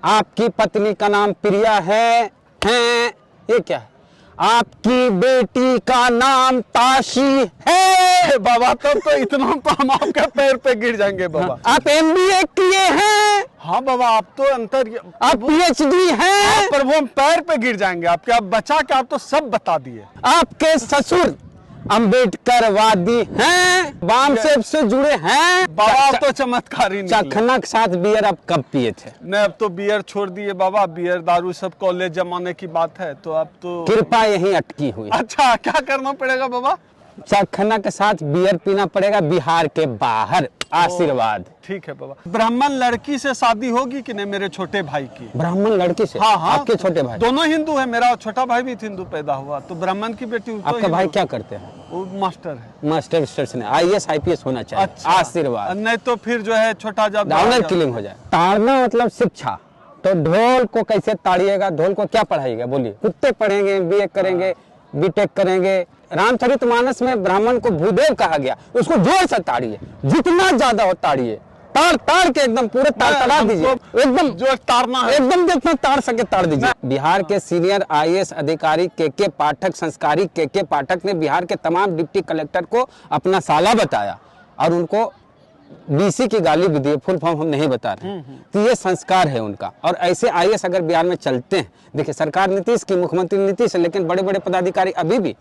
आपकी पत्नी का नाम प्रिया है ये क्या है? आपकी बेटी का नाम ताशी है। बाबा तब तो इतना तो हम आपके पैर पे गिर जाएंगे बाबा। आप एमबीए किए हैं? हाँ बाबा, आप तो अंतर, आप पीएचडी हैं? प्रभु हम पैर पे गिर जाएंगे आपके। आप बचा के आप तो सब बता दिए। आपके ससुर अम्बेडकरवादी हैं, वाम से जुड़े हैं। बाबा आप तो चमत्कारी निकले। चखना के साथ बियर आप कब पिए थे? नहीं, अब तो बियर छोड़ दिए बाबा। बियर दारू सब कॉलेज जमाने की बात है, तो अब तो कृपा यहीं अटकी हुई। अच्छा, क्या करना पड़ेगा बाबा? चखना के साथ बियर पीना पड़ेगा बिहार के बाहर। आशीर्वाद। ठीक है बाबा। ब्राह्मण लड़की से शादी होगी कि नहीं मेरे छोटे भाई की? ब्राह्मण लड़की से? हाँ हाँ, आपके छोटे भाई दोनों हिंदू है। मेरा छोटा भाई भी हिंदू पैदा हुआ, तो ब्राह्मण की बेटी तो आपका भाई क्या करते हैं? वो मास्टर है। मास्टर से आईएएस आईपीएस होना चाहिए। अच्छा, आशीर्वाद। नहीं तो फिर जो है छोटा जब ऑनर किलिंग हो जाए। ताड़ना मतलब शिक्षा। तो ढोल को कैसे ताड़िएगा? ढोल को क्या पढ़ाइएगा बोलिए? कुत्ते पढ़ेंगे, बीए करेंगे, बीटेक करेंगे। रामचरितमानस में ब्राह्मण को भूदेव कहा गया, उसको जोर से ताड़िए, जितना ज्यादा हो ताड़िए। ताड़ ताड़ के एकदम पूरे ताड़ दीजिए, एकदम जो ताड़ना है एकदम जितना ताड़ सके ताड़ दीजिए। बिहार के सीनियर आईएएस अधिकारी के पाठक, संस्कारी के पाठक ने बिहार के तमाम डिप्टी कलेक्टर को अपना साला बताया और उनको डीसी की गाली भी दी। फुल फॉर्म हम नहीं बता रहे हैं। तो ये संस्कार है उनका। और ऐसे आईएएस अगर बिहार में चलते हैं, देखिए सरकार नीतीश की, मुख्यमंत्री नीतीश है, लेकिन बड़े बड़े पदाधिकारी अभी भी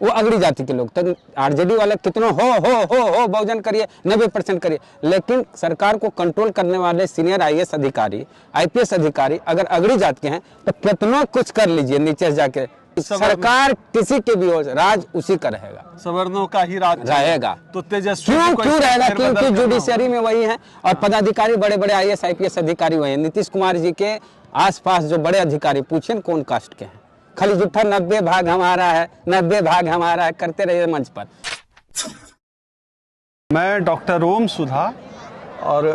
वो अगड़ी जाति के लोग। तो आरजेडी वाले कितना हो बहुजन करिए, 90% करिए, लेकिन सरकार को कंट्रोल करने वाले सीनियर आईएएस अधिकारी, आईपीएस अधिकारी अगर अगड़ी जात के हैं तो कितना कुछ कर लीजिए नीचे जाके, सरकार किसी के भी हो, राज उसी का रहेगा, सवर्णों का ही राज रहेगा। तो तेजस्वी क्यों रहेगा? क्योंकि जुडिशरी में वही है और पदाधिकारी बड़े बड़े आईएएस आईपीएस अधिकारी वही है। नीतीश कुमार जी के आसपास जो बड़े अधिकारी पूछें कौन कास्ट के हैं, खाली झूठा 90 भाग हमारा है, 90 भाग हमारा है करते रहिए मंच पर। मैं डॉक्टर ओम सुधा और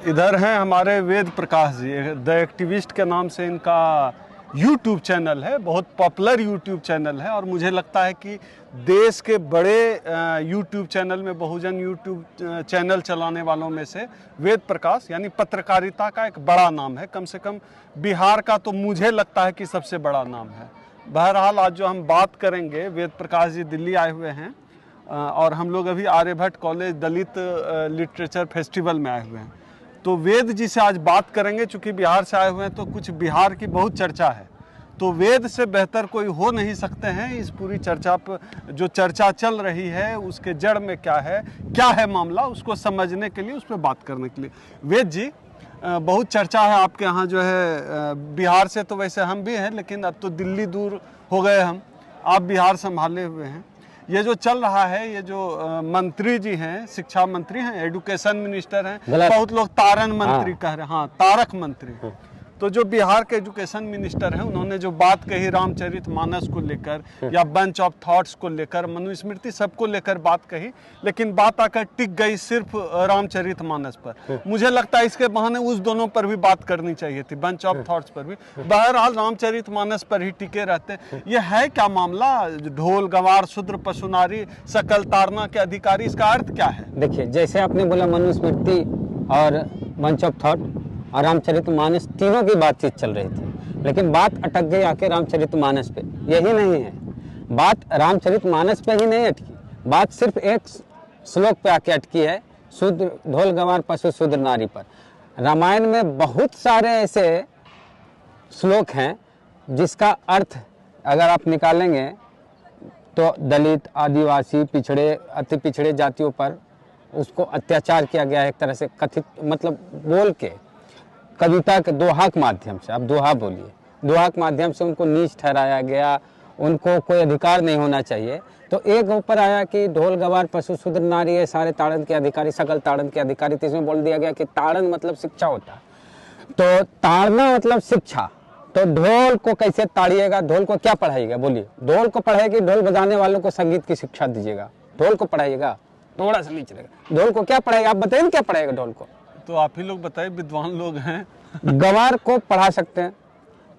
इधर हैं हमारे वेद प्रकाश जी, द एक्टिविस्ट के नाम से इनका यूट्यूब चैनल है, बहुत पॉपुलर यूट्यूब चैनल है। और मुझे लगता है कि देश के बड़े यूट्यूब चैनल में, बहुजन यूट्यूब चैनल चलाने वालों में से वेद प्रकाश यानी पत्रकारिता का एक बड़ा नाम है। कम से कम बिहार का तो मुझे लगता है कि सबसे बड़ा नाम है। बहरहाल आज जो हम बात करेंगे, वेद प्रकाश जी दिल्ली आए हुए हैं और हम लोग अभी आर्यभट्ट कॉलेज दलित लिटरेचर फेस्टिवल में आए हुए हैं। तो वेद जी से आज बात करेंगे। चूँकि बिहार से आए हुए हैं तो कुछ बिहार की बहुत चर्चा है, तो वेद से बेहतर कोई हो नहीं सकते हैं इस पूरी चर्चा पर। जो चर्चा चल रही है उसके जड़ में क्या है मामला, उसको समझने के लिए, उस पर बात करने के लिए। वेद जी, बहुत चर्चा है आपके यहाँ जो है बिहार से, तो वैसे हम भी हैं लेकिन अब तो दिल्ली दूर हो गए हम, आप बिहार संभाले हुए हैं। ये जो चल रहा है, ये जो मंत्री जी हैं, शिक्षा मंत्री हैं, एजुकेशन मिनिस्टर हैं, बहुत लोग तारन मंत्री कह रहे हैं, हाँ तारक मंत्री। तो जो बिहार के एजुकेशन मिनिस्टर हैं, उन्होंने जो बात कही रामचरितमानस को लेकर या बंच ऑफ थॉट्स को लेकर, मनुस्मृति सबको लेकर बात कही, लेकिन बात आकर टिक गई सिर्फ रामचरितमानस पर। मुझे लगता है इसके बहाने उस दोनों पर भी बात करनी चाहिए थी, बंच ऑफ थॉट्स पर भी। बहरहाल रामचरितमानस पर ही टिके रहते। ये है क्या मामला? ढोल गवार शूद्र पशु नारी सकल ताड़ना के अधिकारी, इसका अर्थ क्या है? देखिए, जैसे आपने बोला मनुस्मृति और बंच ऑफ थॉट और रामचरितमानस, तीनों की बातचीत चल रही थी, लेकिन बात अटक गई आके रामचरितमानस पे। यही नहीं है बात, रामचरितमानस पे ही नहीं अटकी बात, सिर्फ एक श्लोक पे आके अटकी है, शूद्र ढोल गंवार पशु शूद्र नारी पर। रामायण में बहुत सारे ऐसे श्लोक हैं जिसका अर्थ अगर आप निकालेंगे तो दलित, आदिवासी, पिछड़े, अति पिछड़े जातियों पर उसको अत्याचार किया गया है एक तरह से, कथित मतलब बोल के, कविता के दोहा के माध्यम से, आप दोहा बोलिए, दोहा के माध्यम से उनको नीच ठहराया गया, उनको कोई अधिकार नहीं होना चाहिए। तो एक ऊपर आया कि ढोल गवार पशु शूद्र नारी है, सारे ताड़न के अधिकारी, सकल ताड़न के अधिकारी। तो इसमें बोल दिया गया कि ताड़न मतलब शिक्षा होता है, तो ताड़ना मतलब शिक्षा। तो ढोल को कैसे ताड़िएगा? ढोल को क्या पढ़ाइएगा बोलिए? ढोल को पढ़ाएगी, ढोल बजाने वालों को संगीत की शिक्षा दीजिएगा, ढोल को पढ़ाइएगा, थोड़ा सा नीचे रहेगा। ढोल को क्या पढ़ाएगा? आप बताइए क्या पढ़ाएगा ढोल को? तो आप ही लोग बताइए, विद्वान लोग हैं। गवार को पढ़ा सकते हैं।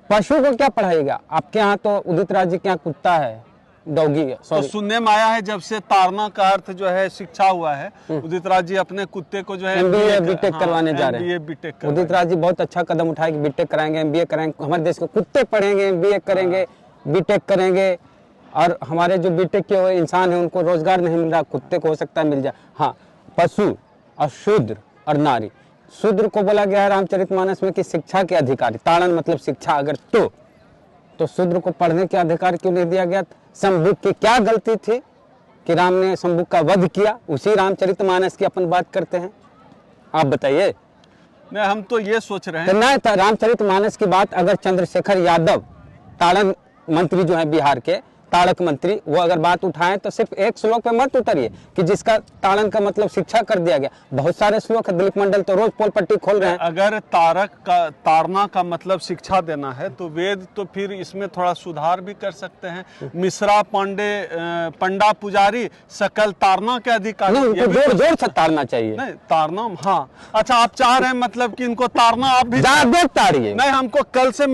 पशु को क्या पढ़ाइएगा? आपके यहाँ तो उदित राज जी के यहाँ कुत्ता है, डॉगी तो सॉरी सुनने में आया है जब से ताड़ना का अर्थ जो है शिक्षा हुआ है, उदित राज जी अपने कुत्ते को जो है MBA बीटेक करवाने जा रहे हैं। MBA बीटेक उदित राज जी बहुत अच्छा कदम उठाए कि बीटेक कराएंगे, MBA कराएंगे। हमारे देश के कुत्ते पढ़ेंगे, MBA करेंगे, बीटेक करेंगे, और हमारे जो बीटेक के वो इंसान है उनको रोजगार नहीं मिल रहा, कुत्ते को हो सकता है मिल जाए। हाँ, पशु और शूद्र और नारी। शूद्र को बोला गया है रामचरितमानस में कि शिक्षा के अधिकारी, ताड़न मतलब शिक्षा, अगर तो शूद्र को पढ़ने के अधिकार क्यों नहीं दिया गया? शंभु की क्या गलती थी कि राम ने शंभु का वध किया? उसी रामचरितमानस की अपन बात करते हैं, आप बताइए। नहीं, हम तो ये सोच रहे तो हैं ना रामचरितमानस की बात अगर चंद्रशेखर यादव, ताड़न मंत्री जो है बिहार के, ताड़क मंत्री, वो अगर बात उठाएं तो सिर्फ एक श्लोक पे मत उतरिए कि जिसका ताड़न का मतलब शिक्षा कर दिया गया। बहुत सारे श्लोक है, दिलीप मंडल तो रोज पोल पट्टी खोल रहे हैं। अगर ताड़ना का मतलब शिक्षा देना है तो वेद तो फिर इसमें थोड़ा सुधार भी कर सकते हैं। मिश्रा, पांडे, पंडा, पुजारी सकल ताड़ना के अधिकारी। नहीं, उनको जोर जोर से ताड़ना चाहिए। नहीं, ताड़ना, हाँ, अच्छा, आप चाह रहे हैं मतलब कि इनको ताड़ना आप भी ज्यादा ताड़िए। नहीं, हमको कल से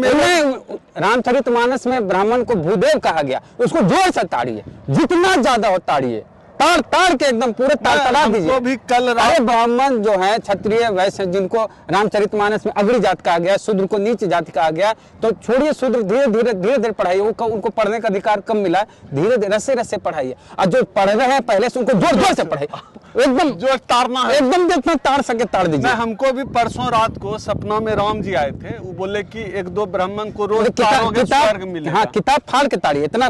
रामचरितमानस में ब्राह्मण को भूदेव कहा गया, उसको जोर से ताड़िए, जितना ज्यादा हो ताड़िए, ताड़ ताड़ के एकदम पूरे तड़तड़ा दीजिए। भी कल अरे ब्राह्मण जो है, क्षत्रिय, वैश्य, जिनको रामचरितमानस में अग्र जात कहा गया, शूद्र को नीच जाति कहा गया, तो छोड़िए शूद्र, धीरे धीरे पढ़ाइए। उनको पढ़ने का अधिकार कम मिला, धीरे धीरे रसे रसे पढ़ाइए। और जो पढ़ रहे हैं पहले से उनको जोर जोर से पढ़ाइए, एकदम जो ताड़ना है, एकदम जितना ताड़ सके ताड़ दीजिए। हमको भी परसों रात को सपना में राम जी आए थे, वो बोले कि एक दो ब्राह्मण को रोज ताड़ोगे स्वर्ग मिलेगा। हाँ, किताब फाड़ के ताड़िए, इतना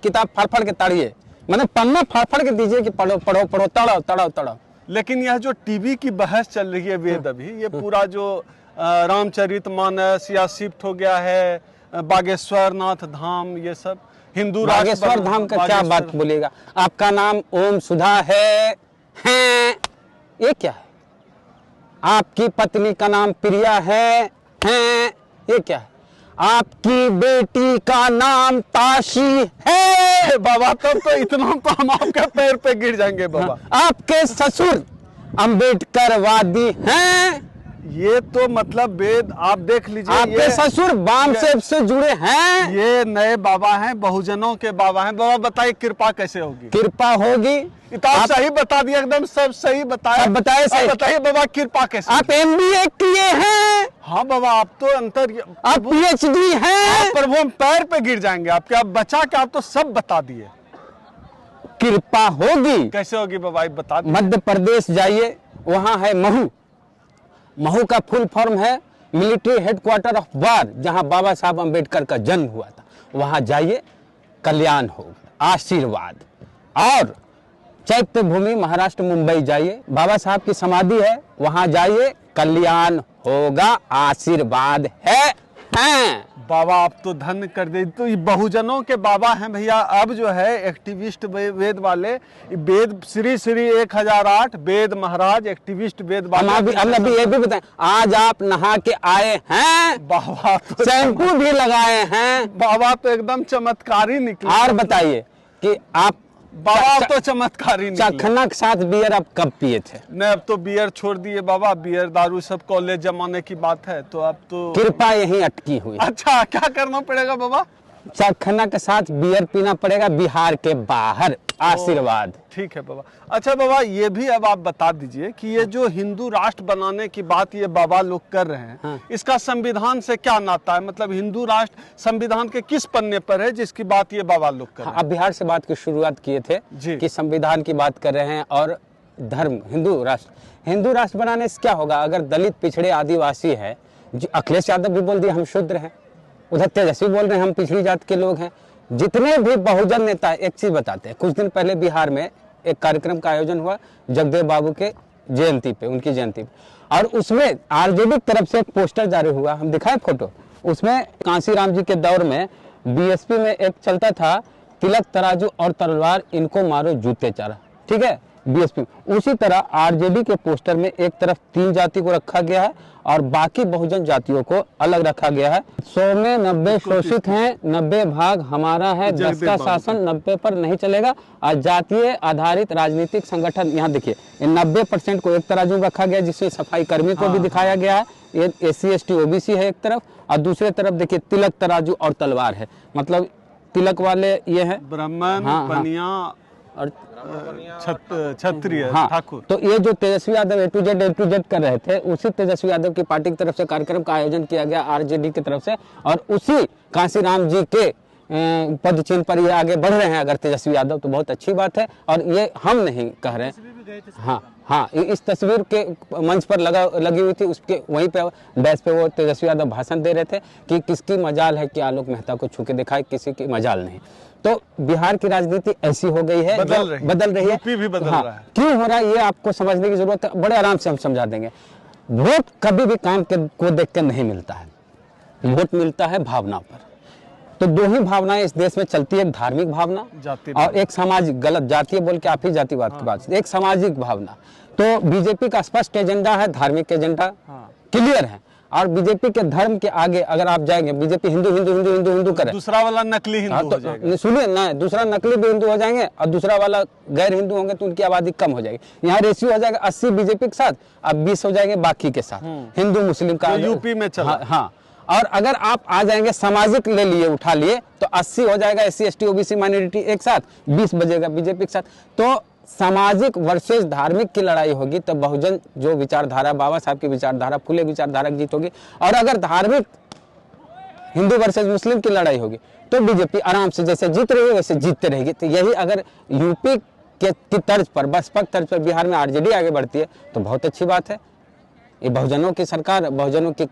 किताब फाड़ के ताड़िए, मतलब पन्ना फाड़ के दीजिए कि पढ़ो पढ़ो पढ़ो, तड़ाओ। लेकिन यह जो टीवी की बहस चल रही है वेद अभी, ये पूरा जो रामचरितमानस या शिफ्ट हो गया है बागेश्वर नाथ धाम, ये सब हिंदू बागेश्वर धाम का क्या बात बोलिएगा? आपका नाम ओम सुधा है, ये क्या है? आपकी पत्नी का नाम प्रिया है, ये क्या है? आपकी बेटी का नाम ताशी है। बाबा, तब तो इतना तो हम आपके पैर पे गिर जाएंगे बाबा। आपके ससुर अम्बेडकरवादी हैं। ये तो मतलब वेद आप देख लीजिए। आपके ससुर वामसेव से जुड़े हैं। ये नए बाबा हैं, बहुजनों के बाबा हैं। बाबा बताइए कृपा कैसे होगी? कृपा होगी, आप सही बता दिया, एकदम सब सही बताया। अब बताइए सही। बताइए बाबा कृपा कैसे? आप MBA किए हैं? हाँ बाबा, आप तो अंतर, आप PhD हैं? प्रभु हम पैर पे गिर जाएंगे आपके, आप बचा के आप तो सब बता दिए। कृपा होगी। कैसे होगी बाबा, बता दीजिए। मध्य प्रदेश जाइए, वहां है महू का फुल फॉर्म है मिलिट्री हेडक्वार्टर ऑफ वार, जहां बाबा साहब अम्बेडकर का जन्म हुआ था। वहां जाइए, कल्याण हो, आशीर्वाद। और चैत्य भूमि महाराष्ट्र मुंबई जाइए, बाबा साहब की समाधि है, वहां जाइए, कल्याण होगा, आशीर्वाद है। बाबा आप तो धन्य कर दे। तो ये बहुजनों के बाबा हैं भैया। अब जो है एक्टिविस्ट वेद वाले, वेद श्री 1008 वेद महाराज एक्टिविस्ट वेद वाले। हम अभी ये भी बताएं, आज आप नहा के आए हैं बाबा, तो शैम्पू भी लगाए हैं बाबा, तो एकदम चमत्कारी निकले। और बताइए कि आप बाबा तो चमत्कारी चखना के साथ बियर आप कब पिए थे? नहीं, अब तो बियर छोड़ दिए बाबा, बियर दारू सब कॉलेज जमाने की बात है। तो अब तो कृपा यहीं अटकी हुई। अच्छा, क्या करना पड़ेगा बाबा? चखना के साथ बियर पीना पड़ेगा, बिहार के बाहर। आशीर्वाद। ठीक है बाबा। अच्छा बाबा, ये भी अब आप बता दीजिए कि ये जो हिंदू राष्ट्र बनाने की बात ये बाबा लोग कर रहे हैं, हाँ। इसका संविधान से क्या नाता है? मतलब हिंदू राष्ट्र संविधान के किस पन्ने पर है जिसकी बात ये बाबा लोग कर रहे हैं? आप बिहार से बात की शुरुआत किए थे कि संविधान की बात कर रहे हैं और धर्म, हिंदू राष्ट्र बनाने से क्या होगा? अगर दलित, पिछड़े, आदिवासी है, अखिलेश यादव भी बोल दिए हम शूद्र हैं, उधर तेजस्वी बोल रहे हैं हम पिछड़ी जात के लोग हैं, जितने भी बहुजन नेता। एक चीज बताते हैं, कुछ दिन पहले बिहार में एक कार्यक्रम का आयोजन हुआ जगदेव बाबू के जयंती पे, उनकी जयंती पे, और उसमें आरजेडी की तरफ से एक पोस्टर जारी हुआ, हम दिखाए फोटो। उसमें कांसीराम जी के दौर में बीएसपी में एक चलता था, तिलक तराजू और तलवार, इनको मारो जूते चारा, ठीक है, बीएसपी। उसी तरह आरजेडी के पोस्टर में एक तरफ 3 जाति को रखा गया है और बाकी बहुजन जातियों को अलग रखा गया है। 100 में 90 शोषित हैं, 90 भाग हमारा है, 10 का शासन 90 पर नहीं चलेगा। और जातीय आधारित राजनीतिक संगठन, यहाँ देखिए 90% को एक तराजू में रखा गया, जिसमें सफाई कर्मी को भी दिखाया गया है, ये SC ST OBC है एक तरफ, और दूसरे तरफ देखिए तिलक तराजू और तलवार है। मतलब तिलक वाले ये हैं ब्राह्मण, हाँ, हाँ। बनिया और क्षत्रिय, हाँ, ठाकुर। तो ये जो तेजस्वी यादव ए टू जेड कर रहे थे, उसी तेजस्वी यादव की पार्टी की तरफ से कार्यक्रम का आयोजन किया गया आरजेडी की तरफ से, और उसी कांशीराम जी के पद चिन्ह पर ये आगे बढ़ रहे हैं अगर तेजस्वी यादव, तो बहुत अच्छी बात है। और ये हम नहीं कह रहे हैं, हाँ हाँ, इस तस्वीर के मंच पर लगी हुई थी, उसके वहीं पे डैश पे वो तेजस्वी यादव भाषण दे रहे थे कि किसकी मजाल है कि आलोक मेहता को छू के दिखाए, किसी की मजाल नहीं। तो बिहार की राजनीति ऐसी हो गई है, बदल रही है, यूपी भी बदल रहा है। क्यों हो रहा है ये आपको समझने की जरूरत है, बड़े आराम से हम समझा देंगे। वोट कभी भी काम को देख कर नहीं मिलता है, वोट मिलता है भावना पर। तो दो ही भावनाएं इस देश में चलती है, एक धार्मिक भावना और एक सामाजिक, गलत जातीय बोल के आप ही जातिवाद की बात, एक सामाजिक भावना। तो बीजेपी का स्पष्ट एजेंडा है, धार्मिक एजेंडा क्लियर है, और बीजेपी के धर्म के आगे अगर आप जाएंगे, बीजेपी हिंदू हिंदू हिंदू हिंदू हिंदू करे, दूसरा वाला नकली हिंदू हो जाएगा। सुनिए ना, दूसरा नकली भी हिंदू हो जाएंगे और दूसरा वाला गैर हिंदू होंगे, तो उनकी आबादी कम हो जाएगी। यहाँ रेशियो हो जाएगा 80 बीजेपी के साथ, अब 20 हो जाएंगे बाकी के साथ, हिंदू मुस्लिम का यूपी में चला। हाँ, और अगर आप आ जाएंगे सामाजिक ले लिए, उठा लिए, तो 80 हो जाएगा SC ST OBC माइनॉरिटी एक साथ, 20 बजेगा बीजेपी के साथ। तो सामाजिक वर्सेस धार्मिक की लड़ाई होगी, तो बहुजन जो विचारधारा, बाबा साहब की विचारधारा, फुले विचारधारा की जीत होगी। और अगर धार्मिक हिंदू वर्सेस मुस्लिम की लड़ाई होगी, तो बीजेपी आराम से जैसे जीत रही है वैसे जीतते रहेगी। तो यही अगर यूपी की तर्ज पर, बसपा की तर्ज पर बिहार में आरजेडी आगे बढ़ती है, तो बहुत अच्छी बात है। ये बहुजनों की सरकार, बहुजनों की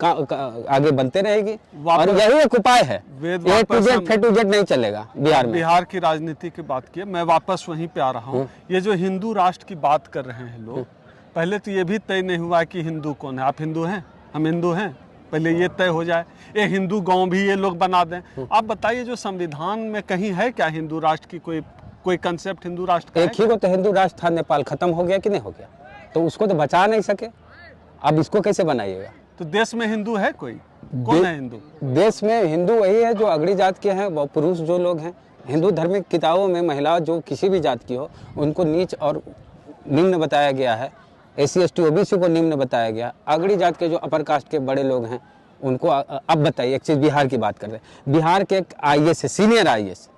आगे बनते रहेगी, और यही एक उपाय है। ए टू जेड नहीं चलेगा बिहार में। बिहार की राजनीति की बात की, मैं वापस वहीं पे आ रहा हूँ। ये जो हिंदू राष्ट्र की बात कर रहे हैं लोग, पहले तो ये भी तय नहीं हुआ कि हिंदू कौन है। आप हिंदू हैं, हम हिंदू हैं, पहले ये तय हो जाए। ये हिंदू गांव भी ये लोग बना दें। आप बताइए, जो संविधान में कहीं है क्या हिंदू राष्ट्र की कोई कंसेप्ट हिंदू राष्ट्र का? एक ही को तो हिंदू राष्ट्र था, नेपाल खत्म हो गया कि नहीं हो गया, तो उसको तो बचा नहीं सके, अब इसको कैसे बनाइएगा? तो देश में हिंदू है कोई? कौन है हिंदू? देश में हिंदू वही है जो अगड़ी जात के हैं, वो पुरुष जो लोग हैं। हिंदू धार्मिक किताबों में महिला जो किसी भी जात की हो, उनको नीच और निम्न बताया गया है। SC ST OBC को निम्न बताया गया। अगड़ी जात के जो अपर कास्ट के बड़े लोग हैं, उनको अब बताइए। एक चीज़ बिहार की बात कर रहे हैं, बिहार के एक IAS है, सीनियर IAS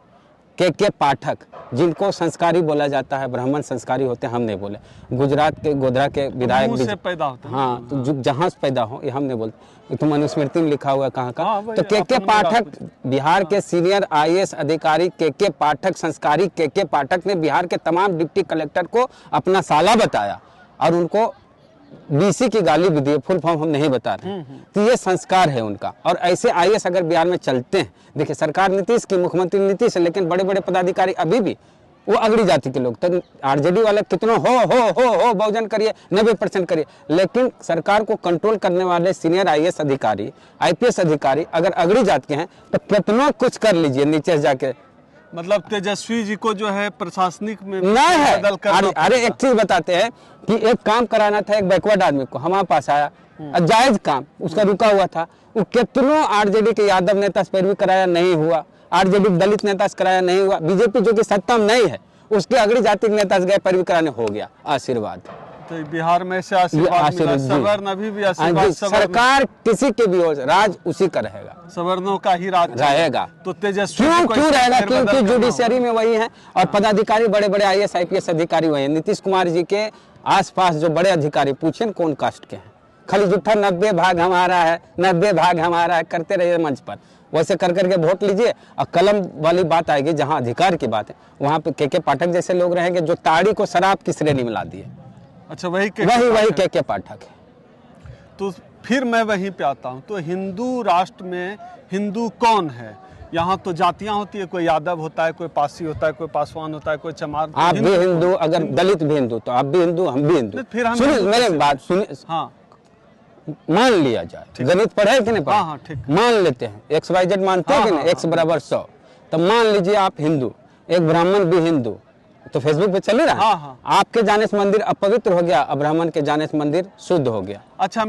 के पाठक, जिनको संस्कारी बोला जाता है, ब्राह्मण संस्कारी होते हैं, हम नहीं बोले। गुजरात के गोधरा के विधायक से पैदा होते हैं। हाँ, तो जहाँ से पैदा हो, ये हम नहीं बोलते। तो मनुस्मृति में लिखा हुआ है कहाँ का। तो के पाठक, बिहार के सीनियर IAS अधिकारी के पाठक, संस्कारी के पाठक ने बिहार के तमाम डिप्टी कलेक्टर को अपना साला बताया, और उनको BC की गाली भी दी। फुल फॉर्म हम नहीं बता रहे, तो ये संस्कार है उनका। और ऐसे IAS अगर बिहार में चलते हैं, देखिए सरकार नीतीश की, मुख्यमंत्री नीतीश है, लेकिन बड़े बड़े पदाधिकारी अभी भी वो अगड़ी जाति के लोग। तो आरजेडी वाले कितना हो बहुजन करिए, 90% करिए, लेकिन सरकार को कंट्रोल करने वाले सीनियर IAS अधिकारी, IPS अधिकारी अगर अगड़ी जात के हैं, तो कितना कुछ कर लीजिए नीचे जाके। मतलब तेजस्वी जी को जो है प्रशासनिक में नहीं है। बदल कर, अरे एक चीज बताते हैं कि एक काम कराना था एक बैकवर्ड आदमी को, हमारे पास आया, जायज काम उसका रुका हुआ था, वो कितनों आरजेडी के यादव नेता से पैरवी कराया, नहीं हुआ। आरजेडी दलित नेता से कराया, नहीं हुआ। बीजेपी जो कि सत्ता में नहीं है, उसके अगड़ी जाति के नेता से गए, पैरवी कराने, हो गया। आशीर्वाद। तो बिहार में से आशीर्वाद, सवर्ण अभी भी आशीर्वाद। सरकार किसी के भी हो, राज उसी का रहेगा, सवर्णों का ही राज रहेगा। तो तेजस्वी क्यों रहेगा? क्योंकि जुडिशरी में वही है, और पदाधिकारी बड़े बड़े IAS IPS अधिकारी वही है। नीतीश कुमार जी के आसपास जो बड़े अधिकारी, पूछें कौन कास्ट के हैं, खाली झूठा 90 भाग हमारा है, 90 भाग हमारा है करते रहिए मंच पर। वैसे कर करके वोट लीजिए, और कलम वाली बात आएगी, जहां अधिकार की बात है, वहां पे के पाठक जैसे लोग रहेंगे जो ताड़ी को शराब की श्रेणी में ला दिए। अच्छा, वही के पाठक है। तो फिर मैं वहीं पे आता हूँ। तो हिंदू राष्ट्र में हिंदू कौन है? यहाँ तो जातियां होती है, कोई यादव होता है, कोई पासी होता है, कोई पासवान होता है, कोई चमार। आप भी हिंदू, अगर दलित भी हिंदू, तो आप भी हिंदू, हम भी हिंदू। फिर हम सुनिए मेरे बात सुनिए। हाँ, मान लिया जाए, गणित पढ़े कि नहीं पढ़े? हाँ, ठीक। मान लेते हैं XYZ मानते हैं कि नहीं, X = 100। तो मान लीजिए आप हिंदू, एक ब्राह्मण भी हिंदू, तो फेसबुक पे चल ही रहा है। आपके जाने से मंदिर अपवित्र हो गया, अब ब्राह्मण के जाने से मंदिर शुद्ध हो गया। अच्छा,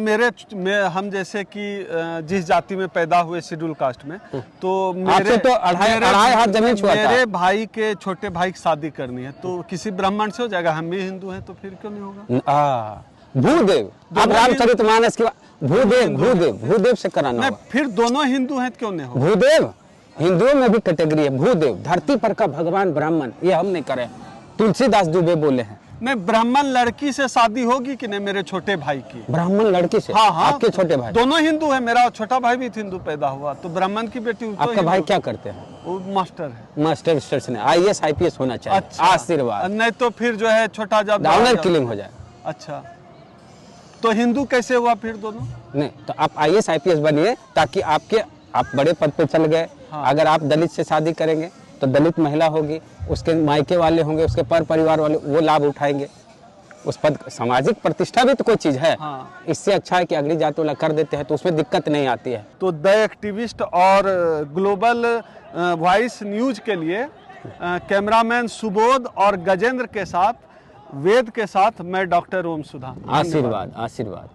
हम जैसे कि जिस जाति में पैदा हुए, शेड्यूल कास्ट में, तो मेरे तो अढ़ाई हाथ जमीन छुआ था। मेरे भाई के छोटे भाई की शादी करनी है, तो किसी ब्राह्मण से हो जाएगा? हम भी हिंदू हैं, तो फिर क्यों नहीं होगा? भूदेव, अब रामचरितमानस की भूदेव से कराना। फिर दोनों हिंदू हैं, क्यों नहीं होगा? भूदेव हिंदुओं में भी कैटेगरी है, भूदेव, धरती पर का भगवान ब्राह्मण, ये हम नहीं करे। तुलसीदास दुबे बोले हैं। नहीं, ब्राह्मण लड़की से शादी होगी कि नहीं मेरे छोटे भाई की? ब्राह्मण लड़की से? हाँ हाँ, आपके छोटे भाई दोनों हिंदू है, मेरा छोटा भाई भी हिंदू पैदा हुआ, तो ब्राह्मण की बेटी तो आपका भाई क्या करते हैं? वो मास्टर है। मास्टर स्टेशन है, IAS IPS होना चाहिए। अच्छा, आशीर्वाद, नहीं तो फिर जो है छोटा जात ऑनर किलिंग हो जाए। अच्छा, तो हिंदू कैसे हुआ फिर दोनों? नहीं तो आप IAS IPS बनिए, ताकि आप बड़े पद पे चल गए। हाँ। अगर आप दलित से शादी करेंगे तो दलित महिला होगी, उसके मायके वाले होंगे, उसके पर परिवार वाले, वो लाभ उठाएंगे। उस पद, सामाजिक प्रतिष्ठा भी तो कोई चीज है। हाँ। इससे अच्छा है कि अगली जात वाला कर देते हैं, तो उसमें दिक्कत नहीं आती है। तो द एक्टिविस्ट और ग्लोबल वॉइस न्यूज के लिए कैमरामैन सुबोध और गजेंद्र के साथ, वेद के साथ, मैं डॉक्टर ओम सुधा। आशीर्वाद, आशीर्वाद।